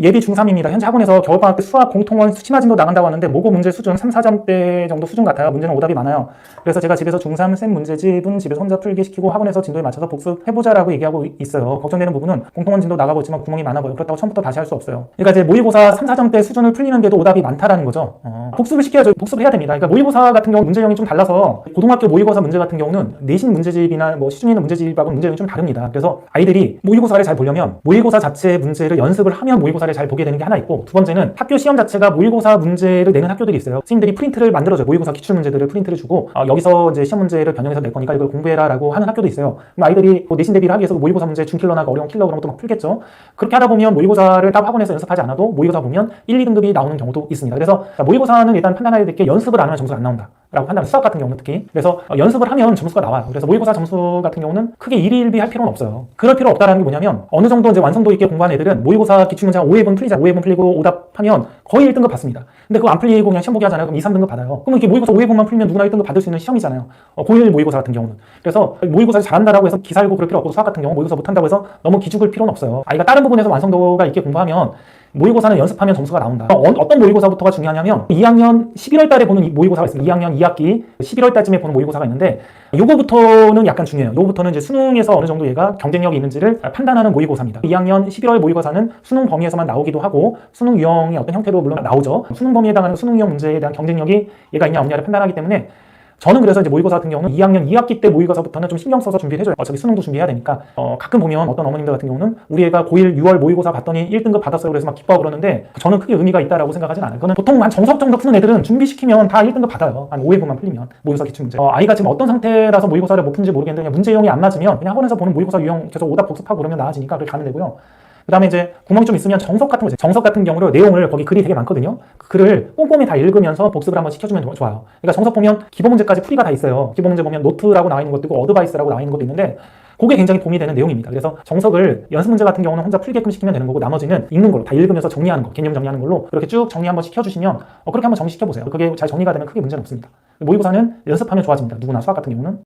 예비 중3입니다. 현재 학원에서 겨울방학 때 수학 공통원 심화진도 나간다고 하는데 모고 문제 수준 3, 4점대 정도 수준 같아요. 문제는 오답이 많아요. 그래서 제가 집에서 중3 쌤 문제집은 집에서 혼자 풀게 시키고 학원에서 진도에 맞춰서 복습해보자라고 얘기하고 있어요. 걱정되는 부분은 공통원 진도 나가고 있지만 구멍이 많아 보여요. 그렇다고 처음부터 다시 할 수 없어요. 그러니까 이제 모의고사 3, 4점대 수준을 풀리는데도 오답이 많다라는 거죠. 복습을 시켜야죠. 복습을 해야 됩니다. 그러니까 모의고사 같은 경우 문제형이 좀 달라서 고등학교 모의고사 문제 같은 경우는 내신 문제집이나 뭐 시중에 있는 문제집하고 문제형이 좀 다릅니다. 그래서 아이들이 모의고사를 잘 보려면 모의고사 자체의 문제를 연습을 하면 모의고사를 잘 보게 되는 게 하나 있고, 두 번째는 학교 시험 자체가 모의고사 문제를 내는 학교들이 있어요. 선생님들이 프린트를 만들어줘요. 모의고사 기출 문제들을 프린트를 주고 여기서 이제 시험 문제를 변형해서 낼 거니까 이걸 공부해라 라고 하는 학교도 있어요. 그럼 아이들이 내신 대비를 하기 위해서 모의고사 문제 준킬러나 어려운 킬러 그런 것도 막 풀겠죠. 그렇게 하다 보면 모의고사를 딱 학원에서 연습하지 않아도 모의고사 보면 1, 2등급이 나오는 경우도 있습니다. 그래서 모의고사는 일단 판단해야 될 게 연습을 안 하면 점수가 안 나온다 라고 판단. 수학 같은 경우는 특히. 그래서 연습을 하면 점수가 나와요. 그래서 모의고사 점수 같은 경우는 크게 일희일비 할 필요는 없어요. 그럴 필요 없다라는 게 뭐냐면 어느 정도 이제 완성도 있게 공부한 애들은 모의고사 기출문제 5회분 풀리자. 5회분 풀리고 오답하면 거의 1등급 받습니다. 근데 그거 안 풀리고 그냥 시험 보기 하잖아요. 그럼 2, 3등급 받아요. 그러면 이게 모의고사 5회분만 풀면 누구나 1등급 받을 수 있는 시험이잖아요. 고1 모의고사 같은 경우는. 그래서 모의고사를 잘한다라고 해서 기살고 그럴 필요 없고, 수학 같은 경우 모의고사 못한다고 해서 너무 기죽을 필요는 없어요. 아이가 다른 부분에서 완성도가 있게 공부하면 모의고사는 연습하면 점수가 나온다. 어떤 모의고사부터가 중요하냐면 2학년 11월 달에 보는 모의고사가 있습니다. 2학년 2학기 11월 달쯤에 보는 모의고사가 있는데 요거부터는 약간 중요해요. 요거부터는 이제 수능에서 어느 정도 얘가 경쟁력이 있는지를 판단하는 모의고사입니다. 2학년 11월 모의고사는 수능 범위에서만 나오기도 하고 수능 유형의 어떤 형태로 물론 나오죠. 수능 범위에 해당하는 수능 유형 문제에 대한 경쟁력이 얘가 있냐 없냐를 판단하기 때문에 저는 그래서 이제 모의고사 같은 경우는 2학년 2학기 때 모의고사부터는 좀 신경 써서 준비를 해줘요. 어차피 수능도 준비해야 되니까. 가끔 보면 어떤 어머님들 같은 경우는 우리 애가 고1 6월 모의고사 봤더니 1등급 받았어요. 그래서 막 기뻐하고 그러는데 저는 크게 의미가 있다라고 생각하진 않아요. 그거는 보통 한 정석 정도 푸는 애들은 준비시키면 다 1등급 받아요. 한 5회분만 풀리면. 모의고사 기출문제. 아이가 지금 어떤 상태라서 모의고사를 못 푼지 모르겠는데 그냥 문제형이 안 맞으면 그냥 학원에서 보는 모의고사 유형 계속 오답 복습하고 그러면 나아지니까 그렇게 가면 되고요. 그 다음에 이제 구멍이 좀 있으면 정석 같은 거, 정석 같은 경우로 내용을 거기 글이 되게 많거든요. 그 글을 꼼꼼히 다 읽으면서 복습을 한번 시켜주면 좋아요. 그러니까 정석 보면 기본 문제까지 풀이가 다 있어요. 기본 문제 보면 노트라고 나와 있는 것도 있고 어드바이스라고 나와 있는 것도 있는데 그게 굉장히 도움이 되는 내용입니다. 그래서 정석을 연습 문제 같은 경우는 혼자 풀게끔 시키면 되는 거고 나머지는 읽는 걸로 다 읽으면서 정리하는 거, 개념 정리하는 걸로 그렇게 쭉 정리 한번 시켜주시면 그렇게 한번 정리시켜보세요. 그게 잘 정리가 되면 크게 문제는 없습니다. 모의고사는 연습하면 좋아집니다. 누구나 수학 같은 경우는.